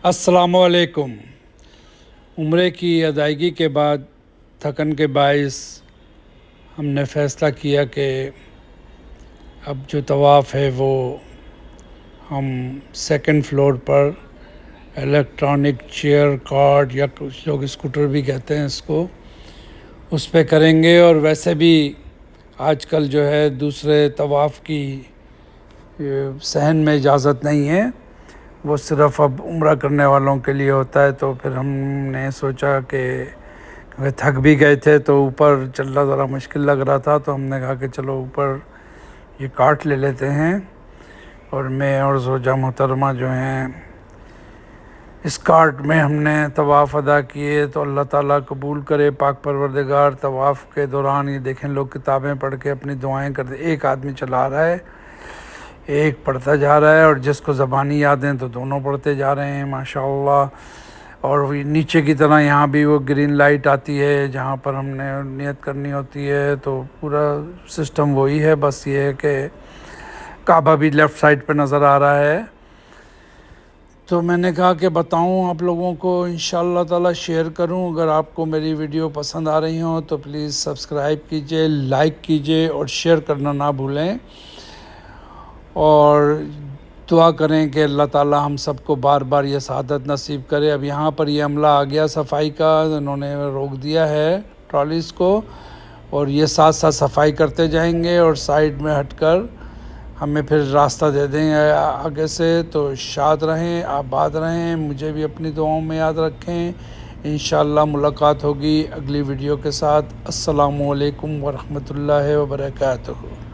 अस्सलाम वालेकुम। उम्रे की अदायगी के बाद थकन के बायस हमने फ़ैसला किया कि अब जो तवाफ़ है वो हम सेकंड फ्लोर पर इलेक्ट्रॉनिक चेयर कार्ड या कुछ लोग स्कूटर भी कहते हैं इसको, उस पे करेंगे। और वैसे भी आजकल जो है दूसरे तवाफ़ की सहन में इजाज़त नहीं है, वो सिर्फ़ अब उम्रा करने वालों के लिए होता है। तो फिर हमने सोचा कि वे थक भी गए थे तो ऊपर चलना ज़रा मुश्किल लग रहा था, तो हमने कहा कि चलो ऊपर ये कार्ट ले लेते हैं। और मैं और ज़ोजा मोहतरमा जो हैं इस कार्ट में हमने तवाफ़ अदा किए। तो अल्लाह ताला कबूल करे, पाक परवरदिगार। तवाफ़ के दौरान ये देखें लोग किताबें पढ़ के अपनी दुआएं करते, एक आदमी चला रहा है, एक पढ़ता जा रहा है, और जिसको ज़बानी यादें तो दोनों पढ़ते जा रहे हैं माशाअल्लाह। और नीचे की तरह यहाँ भी वो ग्रीन लाइट आती है जहाँ पर हमने नियत करनी होती है। तो पूरा सिस्टम वही है, बस ये है कि काबा भी लेफ़्ट साइड पे नज़र आ रहा है। तो मैंने कहा कि बताऊं आप लोगों को, इंशाअल्लाह ताला शेयर करूं। अगर आपको मेरी वीडियो पसंद आ रही हो तो प्लीज़ सब्सक्राइब कीजिए, लाइक कीजिए और शेयर करना ना भूलें। और दुआ करें कि अल्लाह ताला हम सबको बार बार ये सआदत नसीब करे। अब यहाँ पर ये अमला आ गया सफाई का, इन्होंने रोक दिया है ट्रॉलीज़ को, और ये साथ साथ सफाई करते जाएंगे और साइड में हटकर हमें फिर रास्ता दे देंगे आगे से। तो शाद रहें, आबाद रहें, मुझे भी अपनी दुआओं में याद रखें। इंशाअल्लाह मुलाकात होगी अगली वीडियो के साथ। अस्सलामु अलैकुम व रहमतुल्लाहि व बरकातुहू।